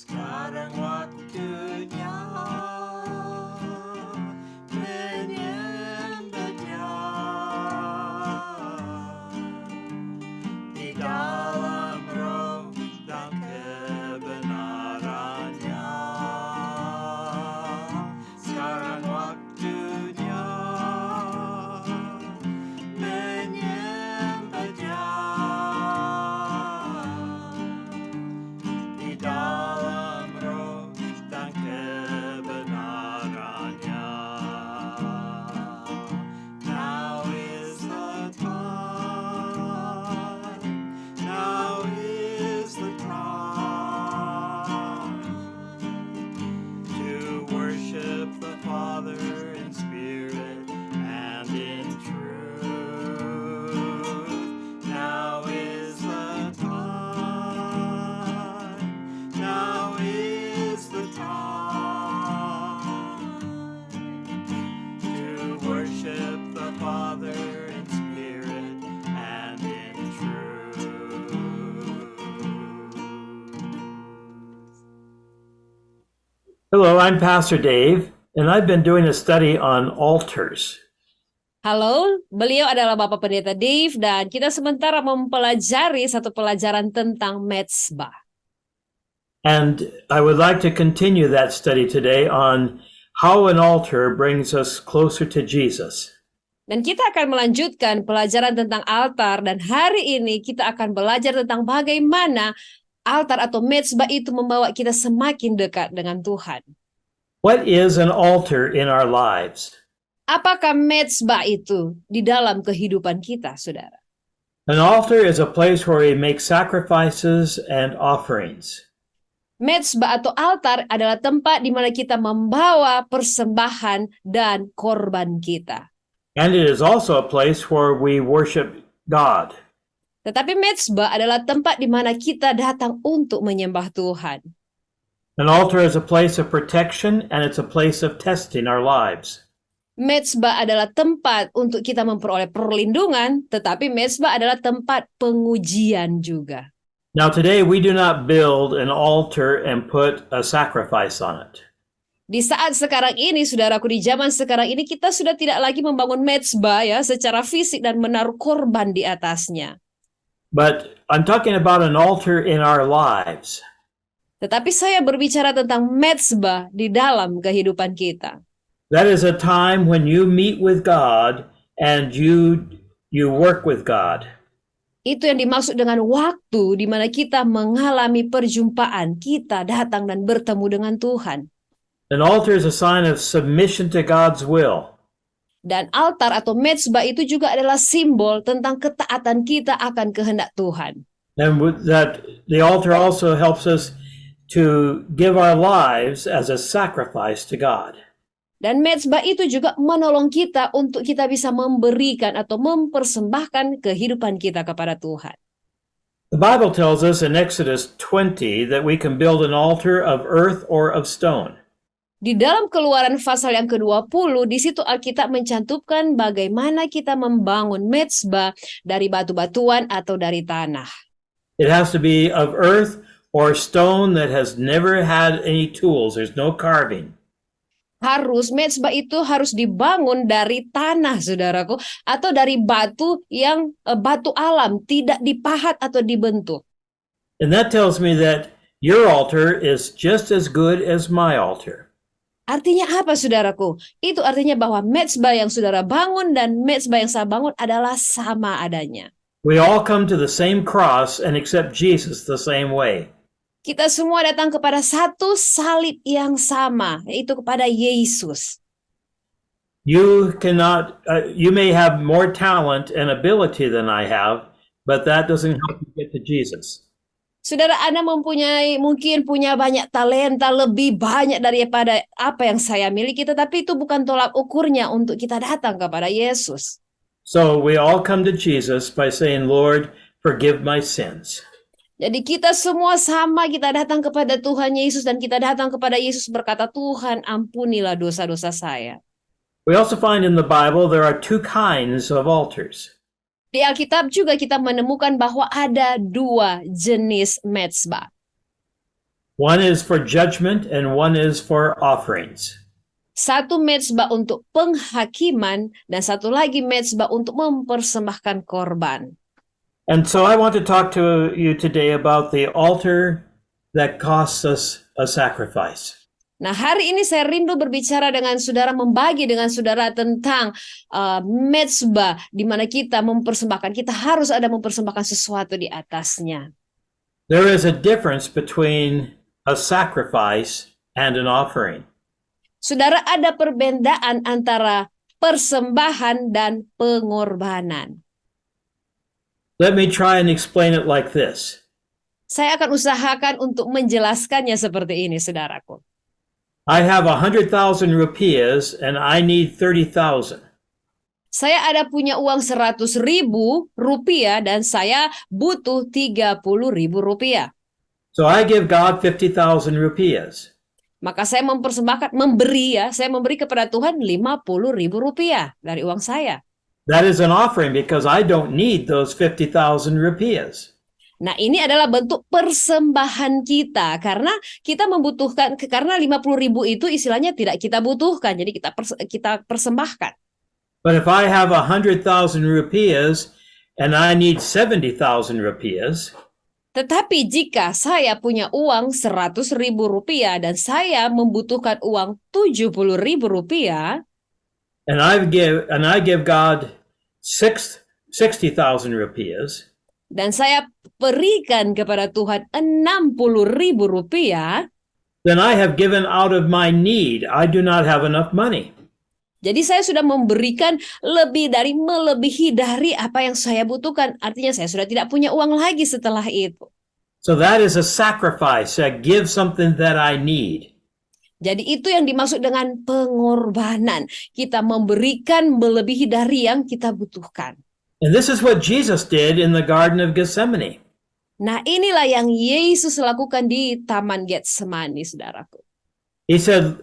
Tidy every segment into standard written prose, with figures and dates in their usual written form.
Sekarang waktunya menyembah Dia di dalam roh dan kebenarannya. Sekarang waktunya menyembah Dia di dalam roh dan kebenarannya. Now is the time. Now is the time to worship the Father in spirit and in truth. Now is the time. Now is the time to worship the Father in spirit and in truth. Hello, I'm Pastor Dave, and I've been doing a study on altars. Halo, beliau adalah Bapak Pendeta Dave dan kita sementara mempelajari satu pelajaran tentang mezbah. And I would like to continue that study today on how an altar brings us closer to Jesus. Dan kita akan melanjutkan pelajaran tentang altar dan hari ini kita akan belajar tentang bagaimana altar atau mezbah itu membawa kita semakin dekat dengan Tuhan. What is an altar in our lives? Apakah mezbah itu di dalam kehidupan kita, saudara? An altar is a place where we make sacrifices and offerings. Mezbah atau altar adalah tempat di mana kita membawa persembahan dan korban kita. And it is also a place where we worship God. Tetapi mezbah adalah tempat di mana kita datang untuk menyembah Tuhan. An altar is a place of protection and it's a place of testing our lives. Mezbah adalah tempat untuk kita memperoleh perlindungan, tetapi mezbah adalah tempat pengujian juga. Now today we do not build an altar and put a sacrifice on it. Di saat sekarang ini, saudaraku, di zaman sekarang ini kita sudah tidak lagi membangun mezbah ya secara fisik dan menaruh korban di atasnya. But I'm talking about an altar in our lives. Tetapi saya berbicara tentang mezbah di dalam kehidupan kita. That is a time when you meet with God and you work with God. Itu yang dimaksud dengan waktu di mana kita mengalami perjumpaan, kita datang dan bertemu dengan Tuhan. An altar is a sign of submission to God's will. Dan altar atau mezbah itu juga adalah simbol tentang ketaatan kita akan kehendak Tuhan. And that the altar also helps us to give our lives as a sacrifice to God. Dan mezbah itu juga menolong kita untuk kita bisa memberikan atau mempersembahkan kehidupan kita kepada Tuhan. The Bible tells us in Exodus 20 that we can build an altar of earth or of stone. Di dalam Keluaran pasal yang ke-20, di situ Alkitab mencantumkan bagaimana kita membangun mezbah dari batu-batuan atau dari tanah. It has to be of earth or stone that has never had any tools. There's no carving. Mezbah itu harus dibangun dari tanah, saudaraku, atau dari batu yang batu alam, tidak dipahat atau dibentuk. And that tells me that your altar is just as good as my altar. Artinya apa, saudaraku? Itu artinya bahwa mezbah yang saudara bangun dan mezbah yang saya bangun adalah sama adanya. We all come to the same cross and accept Jesus the same way. Kita semua datang kepada satu salib yang sama, yaitu kepada Yesus. You may have more talent and ability than I have, but that doesn't help you get to Jesus. Saudara, Anda mungkin punya banyak talenta, lebih banyak daripada apa yang saya miliki, tetapi itu bukan tolak ukurnya untuk kita datang kepada Yesus. So we all come to Jesus by saying, Lord, forgive my sins. Jadi kita semua sama, kita datang kepada Tuhan Yesus dan kita datang kepada Yesus berkata, Tuhan ampunilah dosa-dosa saya. We also find in the Bible there are two kinds of altars. Di Alkitab juga kita menemukan bahwa ada dua jenis mezbah. One is for judgment and one is for offerings. Satu mezbah untuk penghakiman dan satu lagi mezbah untuk mempersembahkan korban. And so I want to talk to you today about the altar that costs us a sacrifice. Nah, hari ini saya rindu berbicara dengan saudara, membagi dengan saudara tentang mezbah di mana kita mempersembahkan, kita harus ada mempersembahkan sesuatu di atasnya. There is a difference between a sacrifice and an offering. Saudara, ada perbedaan antara persembahan dan pengorbanan. Let me try and explain it like this. Saya akan usahakan untuk menjelaskannya seperti ini, saudaraku. I have 100,000 rupiahs and I need 30,000. Saya ada punya uang 100.000 rupiah dan saya butuh 30.000 rupiah. So I give God 50,000 rupiahs. Maka saya mempersembahkan, saya memberi kepada Tuhan 50.000 rupiah dari uang saya. That is an offering because I don't need those 50,000 rupiahs. Nah, ini adalah bentuk persembahan kita karena kita membutuhkan, karena 50.000 itu istilahnya tidak kita butuhkan, jadi kita persembahkan. But if I have 100,000 rupiahs and I need 70,000 rupiahs, Tetapi jika saya punya uang 100.000 rupiah dan saya membutuhkan uang 70.000 rupiah, and I give God 60,000 rupiahs, dan saya berikan kepada Tuhan 60.000 rupiah, then I have given out of my need. I do not have enough money. jadi saya sudah memberikan melebihi dari apa yang saya butuhkan. Artinya saya sudah tidak punya uang lagi setelah itu. So that is a sacrifice. I give something that I need. Jadi itu yang dimaksud dengan pengorbanan. Kita memberikan melebihi dari yang kita butuhkan. And this is what Jesus did in the Garden of Gethsemane. Nah, inilah yang Yesus lakukan di Taman Getsemani, saudaraku. He said,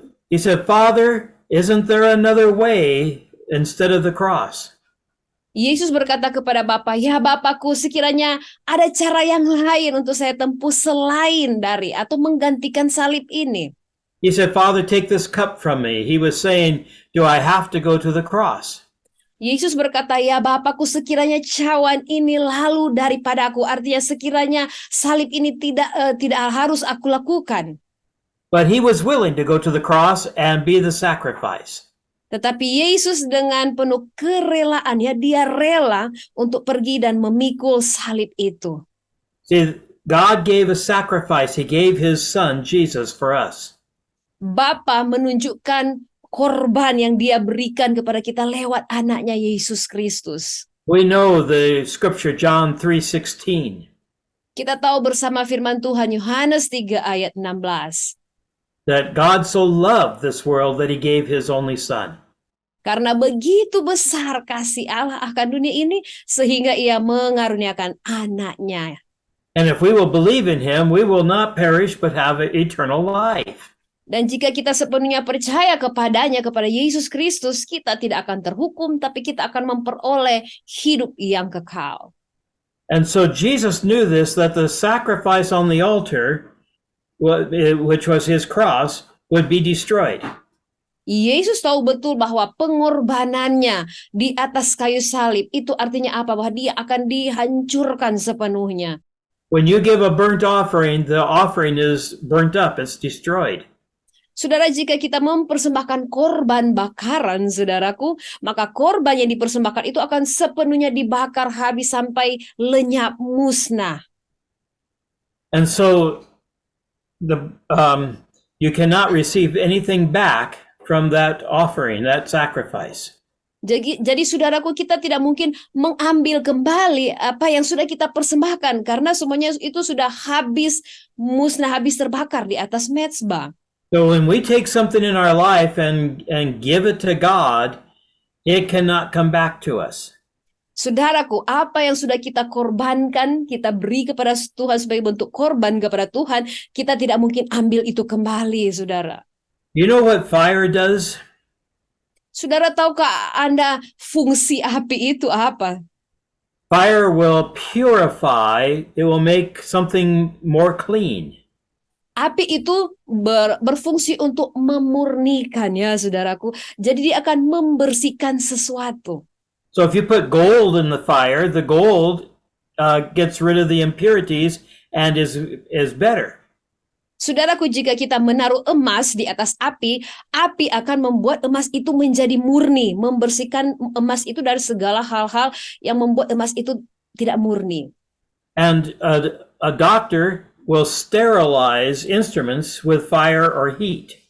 Father, isn't there another way instead of the cross? Yesus berkata kepada Bapa, ya Bapakku, sekiranya ada cara yang lain untuk saya tempuh selain dari atau menggantikan salib ini. He said, Father, take this cup from me. He was saying, do I have to go to the cross? Yesus berkata, ya Bapakku, sekiranya cawan ini lalu daripadaku. Artinya sekiranya salib ini tidak harus aku lakukan. But he was willing to go to the cross and be the sacrifice. Tetapi Yesus dengan penuh kerelaan, ya dia rela untuk pergi dan memikul salib itu. See, God gave a sacrifice. He gave his son, Jesus, for us. Bapa menunjukkan korban yang dia berikan kepada kita lewat anaknya Yesus Kristus. We know the scripture, John 3:16. Kita tahu bersama firman Tuhan Yohanes 3 ayat 16. That God so loved this world that he gave his only son. Karena begitu besar kasih Allah akan dunia ini sehingga ia mengaruniakan anaknya. And if we will believe in him, we will not perish but have eternal life. Dan jika kita sepenuhnya percaya kepadanya, kepada Yesus Kristus, kita tidak akan terhukum, tapi kita akan memperoleh hidup yang kekal. And so Jesus knew this, that the sacrifice on the altar, which was his cross, would be destroyed. Yesus tahu betul bahwa pengorbanannya di atas kayu salib itu artinya apa? Bahwa dia akan dihancurkan sepenuhnya. When you give a burnt offering, the offering is burnt up, it's destroyed. Saudara, jika kita mempersembahkan korban bakaran, saudaraku, maka korban yang dipersembahkan itu akan sepenuhnya dibakar habis sampai lenyap, musnah. And so you cannot receive anything back from that offering, that sacrifice. Jadi saudaraku, kita tidak mungkin mengambil kembali apa yang sudah kita persembahkan karena semuanya itu sudah habis, musnah, habis terbakar di atas mezbah. So when we take something in our life and give it to God, it cannot come back to us. Saudaraku, apa yang sudah kita korbankan, kita beri kepada Tuhan sebagai bentuk korban kepada Tuhan, kita tidak mungkin ambil itu kembali, saudara. You know what fire does? Saudara, tahukah Anda fungsi api itu apa? Fire will purify, it will make something more clean. Api itu berfungsi untuk memurnikan ya saudaraku. Jadi dia akan membersihkan sesuatu. So if you put gold in the fire, the gold gets rid of the impurities and is better. Saudaraku, jika kita menaruh emas di atas api, api akan membuat emas itu menjadi murni, membersihkan emas itu dari segala hal-hal yang membuat emas itu tidak murni. And a doctor will sterilize instruments with fire or heat.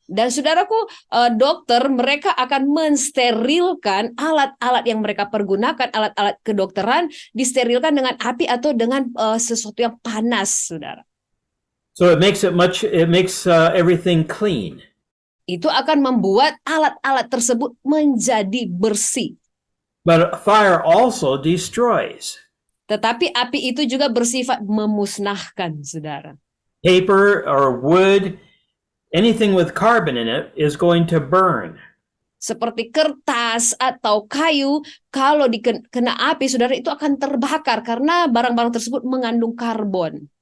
Dan saudaraku, dokter mereka akan mensterilkan alat-alat yang mereka pergunakan, alat-alat kedokteran disterilkan dengan api atau dengan sesuatu yang panas, saudara. So it makes everything clean. Itu akan membuat alat-alat tersebut menjadi bersih. But fire also destroys. Tetapi api itu juga bersifat memusnahkan, saudara. Paper or wood, anything with carbon in it is going to burn. Seperti kertas atau kayu, kalau dikena api, saudara, itu akan terbakar karena barang-barang tersebut mengandung karbon.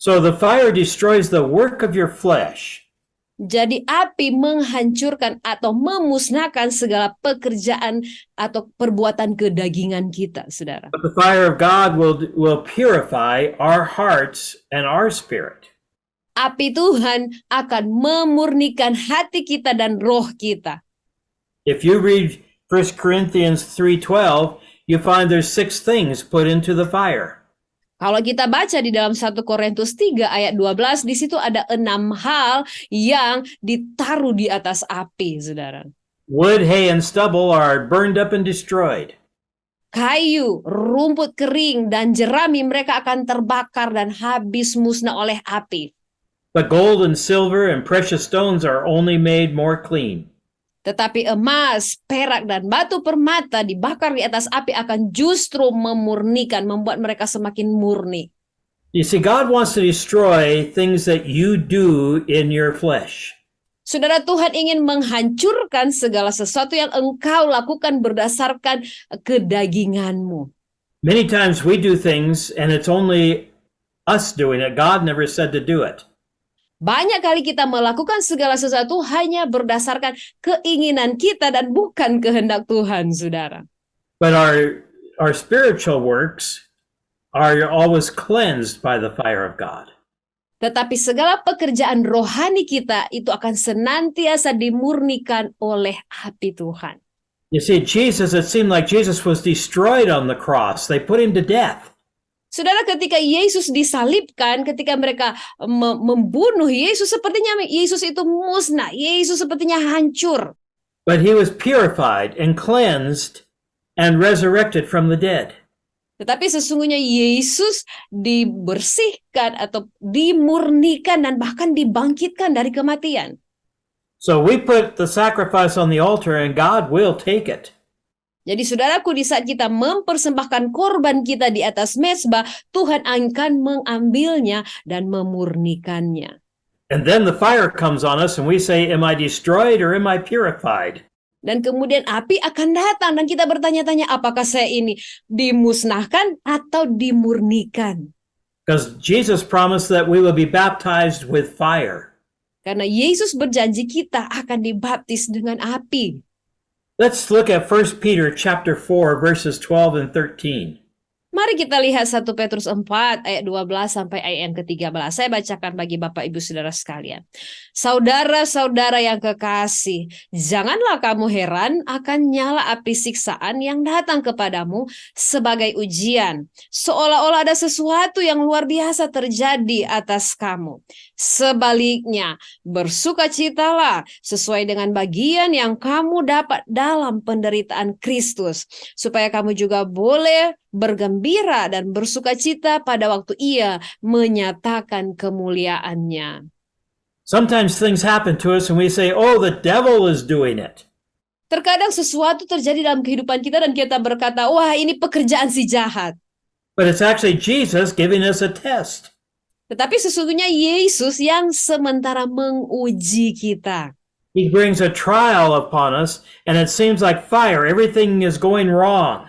So the fire destroys the work of your flesh. Jadi api menghancurkan atau memusnahkan segala pekerjaan atau perbuatan kedagingan kita, saudara. But the fire of God will purify our hearts and our spirit. Api Tuhan akan memurnikan hati kita dan roh kita. If you read 1 Corinthians 3:12, you find there's 6 things put into the fire. Kalau kita baca di dalam 1 Korintus 3 ayat 12, di situ ada 6 hal yang ditaruh di atas api, saudara. Wood, hay, and stubble are burned up and destroyed. Kayu, rumput kering, dan jerami mereka akan terbakar dan habis musnah oleh api. But gold and silver and precious stones are only made more clean. Tetapi emas, perak, dan batu permata dibakar di atas api akan justru memurnikan, membuat mereka semakin murni. You see, God wants to destroy things that you do in your flesh. Saudara, Tuhan ingin menghancurkan segala sesuatu yang engkau lakukan berdasarkan kedaginganmu. Many times we do things and it's only us doing it. God never said to do it. Banyak kali kita melakukan segala sesuatu hanya berdasarkan keinginan kita dan bukan kehendak Tuhan, saudara. But our spiritual works are always cleansed by the fire of God. Tetapi segala pekerjaan rohani kita itu akan senantiasa dimurnikan oleh api Tuhan. You see, Jesus, it seemed like Jesus was destroyed on the cross. They put him to death. Saudara, ketika Yesus disalibkan, ketika mereka membunuh Yesus, sepertinya Yesus itu musnah. Yesus sepertinya hancur. But he was purified and cleansed and resurrected from the dead. Tetapi sesungguhnya Yesus dibersihkan atau dimurnikan dan bahkan dibangkitkan dari kematian. So we put the sacrifice on the altar and God will take it. Jadi saudaraku, di saat kita mempersembahkan korban kita di atas mezbah, Tuhan akan mengambilnya dan memurnikannya. And then the fire comes on us and we say, am I destroyed or am I purified? Dan kemudian api akan datang dan kita bertanya-tanya, apakah saya ini dimusnahkan atau dimurnikan? Because Jesus promised that we will be baptized with fire. Karena Yesus berjanji kita akan dibaptis dengan api. Let's look at 1 Peter chapter 4 verses 12 and 13. Mari kita lihat 1 Petrus 4 ayat 12 sampai ayat yang ke-13. Saya bacakan bagi Bapak Ibu Saudara sekalian. Saudara-saudara yang kekasih, janganlah kamu heran akan nyala api siksaan yang datang kepadamu sebagai ujian, seolah-olah ada sesuatu yang luar biasa terjadi atas kamu. Sebaliknya, bersukacitalah sesuai dengan bagian yang kamu dapat dalam penderitaan Kristus, supaya kamu juga boleh bergembira dan bersukacita pada waktu Ia menyatakan kemuliaannya. Sometimes things happen to us and we say, oh, the devil is doing it. Terkadang sesuatu terjadi dalam kehidupan kita dan kita berkata, wah, ini pekerjaan si jahat. But it's actually Jesus giving us a test. Tetapi sesungguhnya Yesus yang sementara menguji kita. He brings a trial upon us and it seems like fire. Everything is going wrong.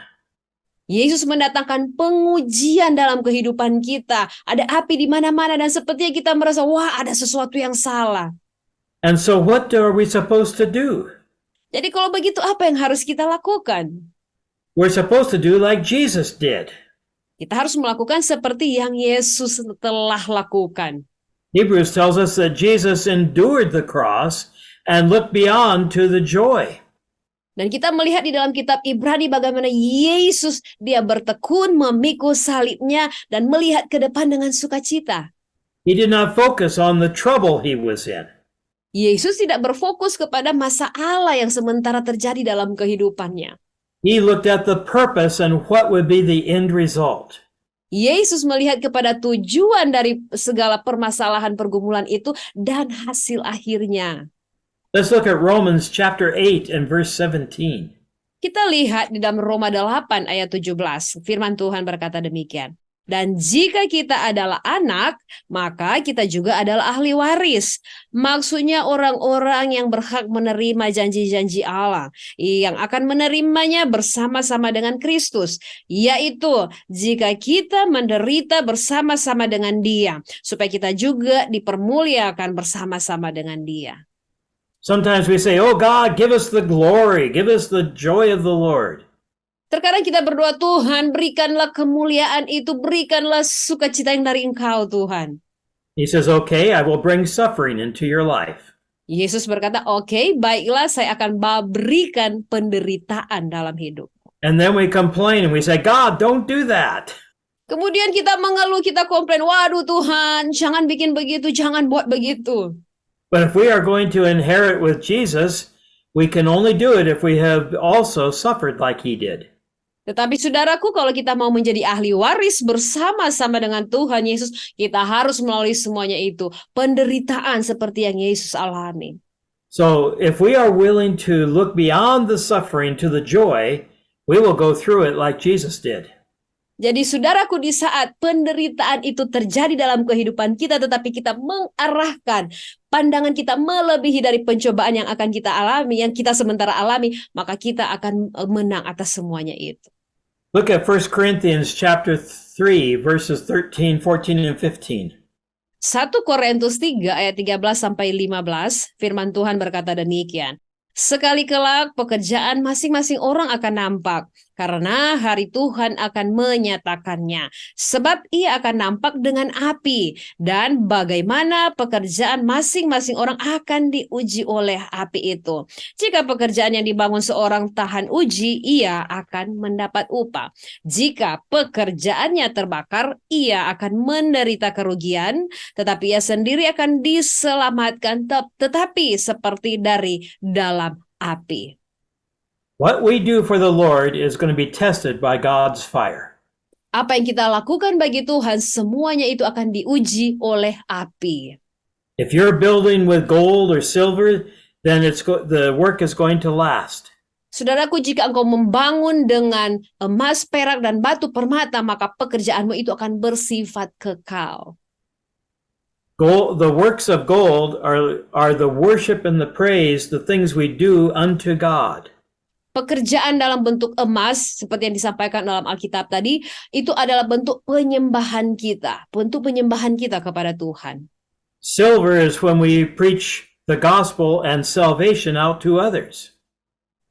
Yesus mendatangkan pengujian dalam kehidupan kita. Ada api di mana-mana dan sepertinya kita merasa, wah, ada sesuatu yang salah. And so what are we supposed to do? Jadi kalau begitu apa yang harus kita lakukan? We're supposed to do like Jesus did. Kita harus melakukan seperti yang Yesus telah lakukan. Hebrews tells us that Jesus endured the cross and looked beyond to the joy. Dan kita melihat di dalam kitab Ibrani bagaimana Yesus dia bertekun memikul salibnya dan melihat ke depan dengan sukacita. He did not focus on the trouble he was in. Yesus tidak berfokus kepada masalah yang sementara terjadi dalam kehidupannya. He looked at the purpose and what would be the end result. Yesus melihat kepada tujuan dari segala permasalahan pergumulan itu dan hasil akhirnya. Let's look at Romans chapter 8 and verse 17. Kita lihat di dalam Roma 8 ayat 17. Firman Tuhan berkata demikian. Dan jika kita adalah anak, maka kita juga adalah ahli waris. Maksudnya orang-orang yang berhak menerima janji-janji Allah, yang akan menerimanya bersama-sama dengan Kristus. Yaitu, jika kita menderita bersama-sama dengan Dia, supaya kita juga dipermuliakan bersama-sama dengan Dia. Sometimes we say, oh God, give us the glory, give us the joy of the Lord. Terkadang kita berdoa, Tuhan berikanlah kemuliaan itu, berikanlah sukacita yang dari Engkau Tuhan. He says, okay, I will bring suffering into your life. Yesus berkata, oke, baiklah saya akan berikan penderitaan dalam hidup. And then we complain and we say, God, don't do that. Kemudian kita mengeluh, kita komplain, waduh Tuhan, jangan bikin begitu, jangan buat begitu. But if we are going to inherit with Jesus, we can only do it if we have also suffered like he did. Tetapi saudaraku, kalau kita mau menjadi ahli waris bersama-sama dengan Tuhan Yesus, kita harus melalui semuanya itu. Penderitaan seperti yang Yesus alami. So if we are willing to look beyond the suffering to the joy, we will go through it like Jesus did. Jadi saudaraku, di saat penderitaan itu terjadi dalam kehidupan kita, tetapi kita mengarahkan pandangan kita melebihi dari pencobaan yang akan kita alami, yang kita sementara alami, maka kita akan menang atas semuanya itu. Look at 1 Corinthians chapter 3, verses 13, 14, and 15. 1 Korintus 3 ayat 13 sampai 15, firman Tuhan berkata demikian. Sekali kelak pekerjaan masing-masing orang akan nampak, karena hari Tuhan akan menyatakannya. Sebab ia akan nampak dengan api, dan bagaimana pekerjaan masing-masing orang akan diuji oleh api itu. Jika pekerjaan yang dibangun seorang tahan uji, ia akan mendapat upah. Jika pekerjaannya terbakar, ia akan menderita kerugian, tetapi ia sendiri akan diselamatkan, tetapi seperti dari dalam api. What we do for the Lord is going to be tested by God's fire. Apa yang kita lakukan bagi Tuhan, semuanya itu akan diuji oleh api. If you're building with gold or silver, then the work is going to last. Saudaraku, jika engkau membangun dengan emas, perak, dan batu permata, maka pekerjaanmu itu akan bersifat kekal. Gold, the works of gold are the worship and the praise, the things we do unto God. Pekerjaan dalam bentuk emas, seperti yang disampaikan dalam Alkitab tadi, itu adalah bentuk penyembahan kita kepada Tuhan. Silver is when we preach the gospel and salvation out to others.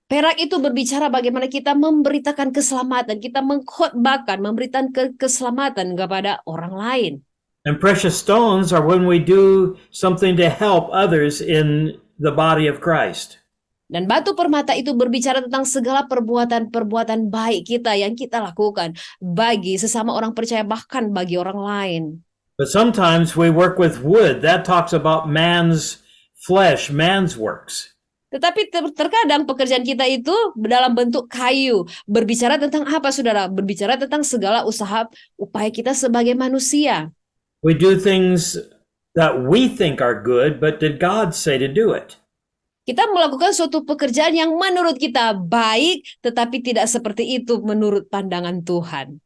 Perak itu berbicara bagaimana kita memberitakan keselamatan, kita mengkhotbahkan, memberikan keselamatan kepada orang lain. And precious stones are when we do something to help others in the body of Christ. Dan batu permata itu berbicara tentang segala perbuatan-perbuatan baik kita yang kita lakukan bagi sesama orang percaya, bahkan bagi orang lain. But sometimes we work with wood. That talks about man's flesh, man's works. Tetapi terkadang pekerjaan kita itu dalam bentuk kayu. Berbicara tentang apa, saudara? Berbicara tentang segala upaya kita sebagai manusia. We do things that we think are good, but did God say to do it? Kita melakukan suatu pekerjaan yang menurut kita baik, tetapi tidak seperti itu menurut pandangan Tuhan.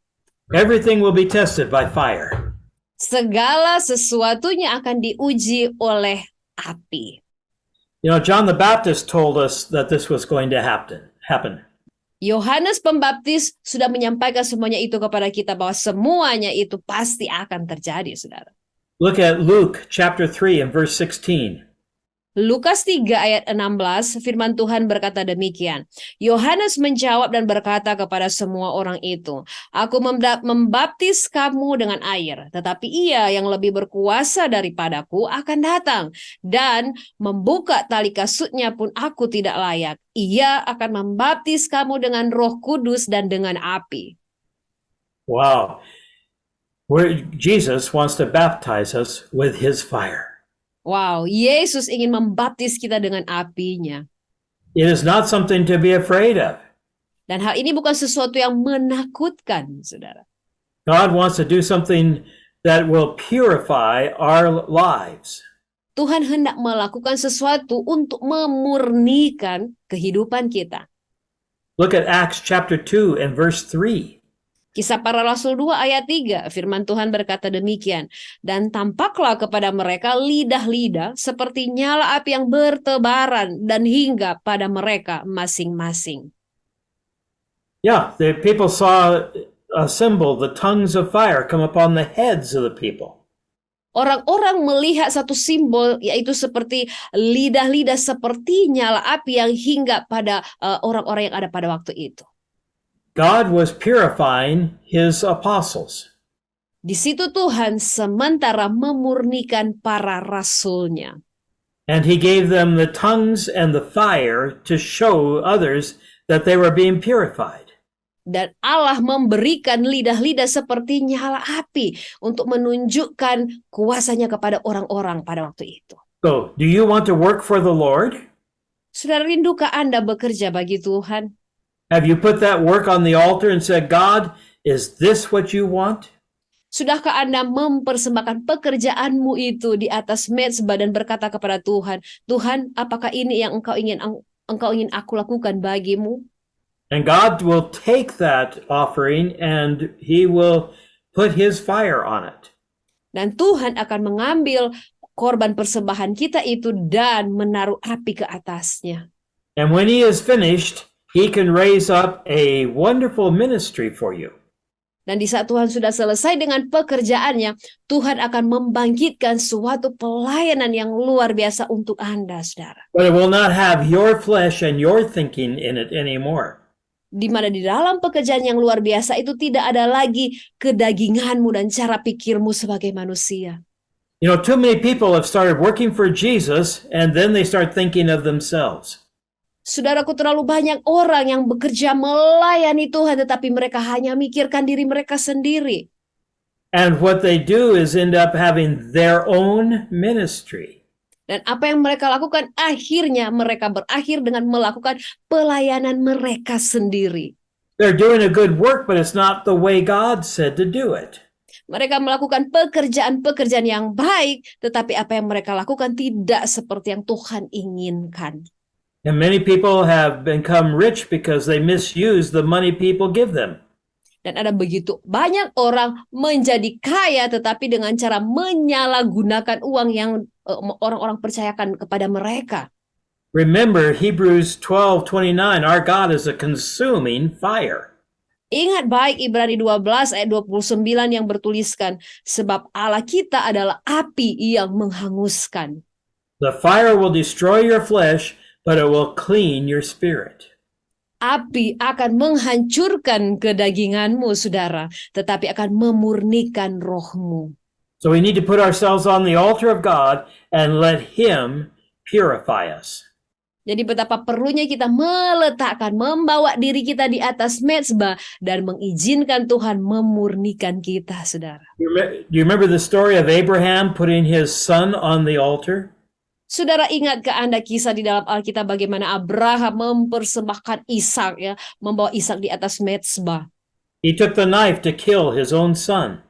Everything will be tested by fire. Segala sesuatunya akan diuji oleh api. You know, John the Baptist told us that this was going to happen. Yohanes Pembaptis sudah menyampaikan semuanya itu kepada kita bahwa semuanya itu pasti akan terjadi, saudara. Look at Luke chapter 3 and verse 16. Lukas 3 ayat 16, firman Tuhan berkata demikian. Yohanes menjawab dan berkata kepada semua orang itu, "Aku membaptis kamu dengan air, tetapi ia yang lebih berkuasa daripadaku akan datang, dan membuka tali kasutnya pun aku tidak layak. Ia akan membaptis kamu dengan Roh Kudus dan dengan api." Wow. Jesus wants to baptize us with his fire. Wow, Yesus ingin membaptis kita dengan apinya. It is not something to be afraid of. Dan hal ini bukan sesuatu yang menakutkan, saudara. God wants to do something that will purify our lives. Tuhan hendak melakukan sesuatu untuk memurnikan kehidupan kita. Look at Acts chapter 2 and verse 3. Kisah Para Rasul 2 ayat 3, firman Tuhan berkata demikian. Dan tampaklah kepada mereka lidah-lidah seperti nyala api yang bertebaran dan hingga pada mereka masing-masing. Yeah, the people saw a symbol, the tongues of fire, come upon the heads of the people. Orang-orang melihat satu simbol, yaitu seperti lidah-lidah seperti nyala api yang hingga pada orang-orang yang ada pada waktu itu. God was purifying his apostles. Di situ Tuhan sementara memurnikan para rasulnya. And he gave them the tongues and the fire to show others that they were being purified. Dan Allah memberikan lidah-lidah seperti nyala api untuk menunjukkan kuasanya kepada orang-orang pada waktu itu. So, do you want to work for the Lord? Saudara, rindukah Anda bekerja bagi Tuhan? Have you put that work on the altar and said, God, is this what you want? Sudahkah Anda mempersembahkan pekerjaanmu itu di atas mezbah dan berkata kepada Tuhan, Tuhan, apakah ini yang engkau ingin aku lakukan bagimu? And God will take that offering and he will put his fire on it. Dan Tuhan akan mengambil korban persembahan kita itu dan menaruh api ke atasnya. And when he is finished, he can raise up a wonderful ministry for you. Dan di saat Tuhan sudah selesai dengan pekerjaannya, Tuhan akan membangkitkan suatu pelayanan yang luar biasa untuk Anda, saudara. But it will not have your flesh and your thinking in it anymore. Di mana di dalam pekerjaan yang luar biasa itu tidak ada lagi kedaginganmu dan cara pikirmu sebagai manusia. You know, too many people have started working for Jesus and then they start thinking of themselves. Saudaraku, terlalu banyak orang yang bekerja melayani Tuhan tetapi mereka hanya mikirkan diri mereka sendiri. And what they do is end up having their own ministry. Dan apa yang mereka lakukan, akhirnya mereka berakhir dengan melakukan pelayanan mereka sendiri. They're doing a good work, but it's not the way God said to do it. Mereka melakukan pekerjaan-pekerjaan yang baik, tetapi apa yang mereka lakukan tidak seperti yang Tuhan inginkan. And many people have become rich because they misuse the money people give them. Dan ada begitu banyak orang menjadi kaya tetapi dengan cara menyalahgunakan uang yang orang-orang percayakan kepada mereka. Remember Hebrews 12:29, our God is a consuming fire. Ingat baik Ibrani 12 ayat 29 yang bertuliskan, sebab Allah kita adalah api yang menghanguskan. The fire will destroy your flesh, but it will clean your spirit. Api akan menghancurkan kedaginganmu, saudara, tetapi akan memurnikan rohmu. So we need to put ourselves on the altar of God and let him purify us. Jadi betapa perlunya kita membawa diri kita di atas mezbah dan mengizinkan Tuhan memurnikan kita, saudara. Do you remember the story of Abraham putting his son on the altar? Saudara, ingatkah Anda kisah di dalam Alkitab bagaimana Abraham mempersembahkan Ishak, ya, membawa Ishak di atas mezbah. He took the knife to kill his own son.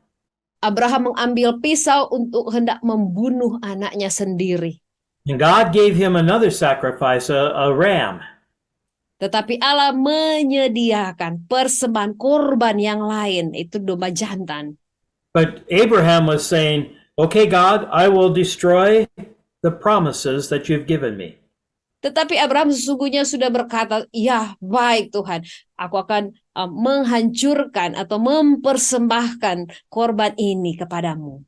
Abraham mengambil pisau untuk hendak membunuh anaknya sendiri. And God gave him another sacrifice, a ram. Tetapi Allah menyediakan persembahan korban yang lain, itu domba jantan. But Abraham was saying, okay, God, I will destroy the promises that you've given me. Tetapi Abraham sesungguhnya sudah berkata, ya baik Tuhan, aku akan menghancurkan atau mempersembahkan korban ini kepadamu.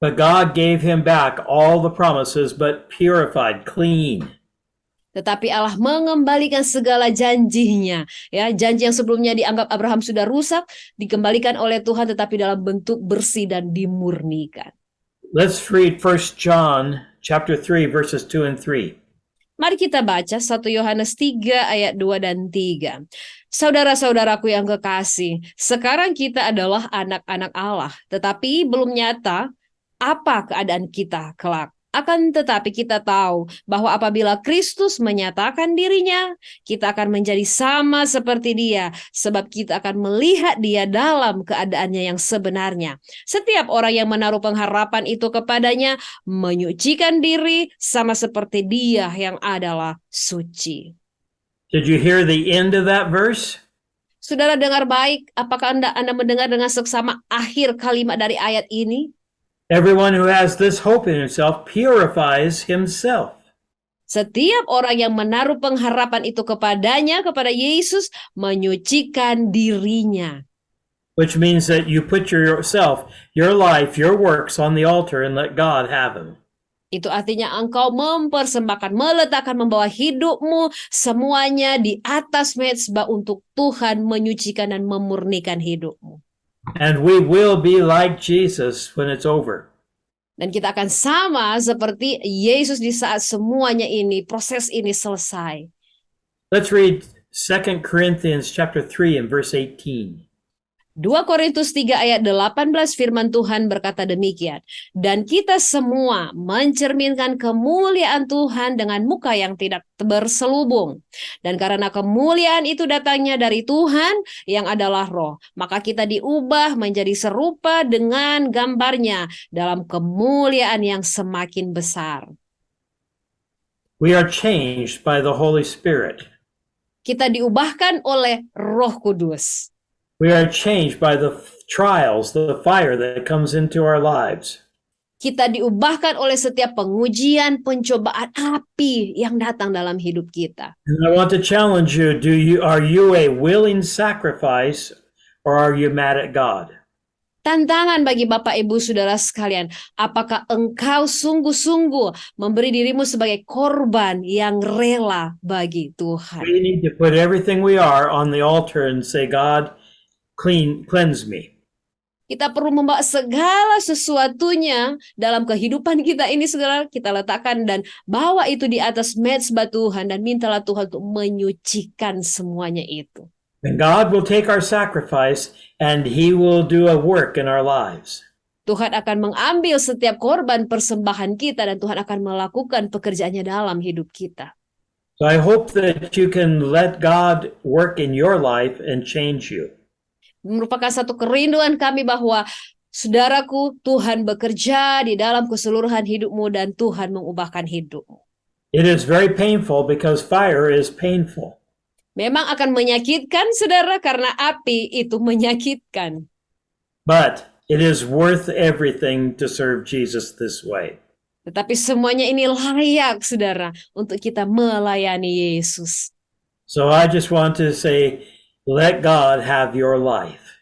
But God gave him back all the promises, but purified, clean. Tetapi Allah mengembalikan segala janjinya. Ya, janji yang sebelumnya dianggap Abraham sudah rusak, dikembalikan oleh Tuhan tetapi dalam bentuk bersih dan dimurnikan. Let's read 1 John chapter 3, verses 2 and 3. Mari kita baca 1 Yohanes 3 ayat 2 dan 3. Saudara-saudaraku yang kekasih, sekarang kita adalah anak-anak Allah, tetapi belum nyata apa keadaan kita kelak. Akan tetapi kita tahu bahwa apabila Kristus menyatakan dirinya, kita akan menjadi sama seperti Dia, sebab kita akan melihat Dia dalam keadaannya yang sebenarnya. Setiap orang yang menaruh pengharapan itu kepadanya menyucikan diri sama seperti Dia yang adalah suci. Did you hear the end of that verse? Saudara dengar baik, apakah Anda mendengar dengan seksama akhir kalimat dari ayat ini? Everyone who has this hope in himself purifies himself. Setiap orang yang menaruh pengharapan itu kepadanya, kepada Yesus, menyucikan dirinya. Which means that you put yourself, your life, your works on the altar and let God have them. Itu artinya engkau mempersembahkan, meletakkan, membawa hidupmu semuanya di atas mezbah untuk Tuhan menyucikan dan memurnikan hidupmu. And we will be like Jesus when it's over. Dan kita akan sama seperti Yesus di saat semuanya ini, proses ini selesai. Let's read 2 Corinthians chapter 3 and verse 18. 2 Korintus 3 ayat 18 firman Tuhan berkata demikian. Dan kita semua mencerminkan kemuliaan Tuhan dengan muka yang tidak berselubung. Dan karena kemuliaan itu datangnya dari Tuhan yang adalah roh, maka kita diubah menjadi serupa dengan gambarnya dalam kemuliaan yang semakin besar. We are changed by the Holy Spirit. Kita diubahkan oleh Roh Kudus. We are changed by the trials, the fire that comes into our lives. Kita diubahkan oleh setiap pengujian, pencobaan api yang datang dalam hidup kita. And I want to challenge you, are you a willing sacrifice or are you mad at God? Tantangan bagi Bapak Ibu Saudara sekalian, apakah engkau sungguh-sungguh memberi dirimu sebagai korban yang rela bagi Tuhan? We need to put everything we are on the altar and say, God, cleanse me. Kita perlu membawa segala sesuatunya dalam kehidupan kita ini, segala kita letakkan dan bawa itu di atas mezbah Tuhan dan mintalah Tuhan untuk menyucikan semuanya itu. And God will take our sacrifice and He will do a work in our lives. Tuhan akan mengambil setiap korban persembahan kita dan Tuhan akan melakukan pekerjaannya dalam hidup kita. So I hope that you can let God work in your life and change you. Merupakan satu kerinduan kami bahwa saudaraku, Tuhan bekerja di dalam keseluruhan hidupmu dan Tuhan mengubahkan hidupmu. It is very painful because fire is painful. Memang akan menyakitkan, saudara, karena api itu menyakitkan. But it is worth everything to serve Jesus this way. Tetapi semuanya ini layak, saudara, untuk kita melayani Yesus. So I just want to say, let God have your life.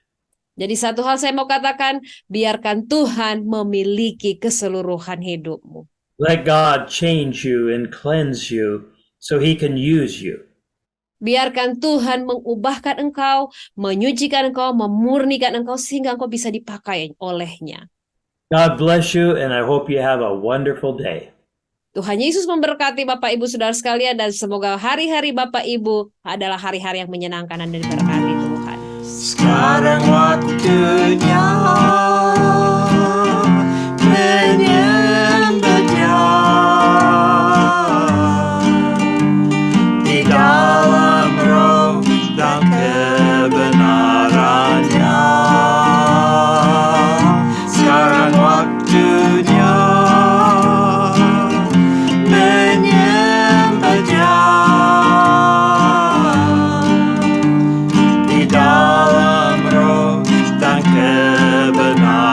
Jadi satu hal saya mau katakan, biarkan Tuhan memiliki keseluruhan hidupmu. Let God change you and cleanse you so He can use you. Biarkan Tuhan mengubahkan engkau, menyucikan engkau, memurnikan engkau sehingga engkau bisa dipakai olehnya. God bless you and I hope you have a wonderful day. Tuhan Yesus memberkati Bapak Ibu Saudara sekalian dan semoga hari-hari Bapak Ibu adalah hari-hari yang menyenangkan dan diberkati Tuhan. Sekarang waktunya menyembah Dia di dalam roh dan kebenarannya. Sekarang waktunya menyembah Dia di dalam roh dan kebenaran.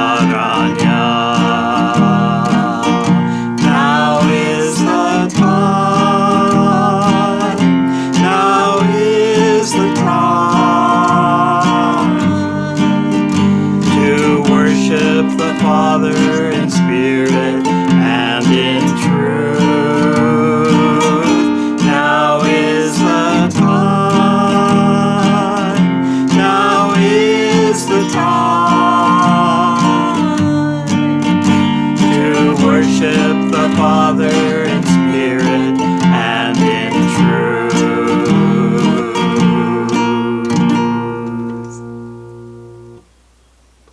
the Father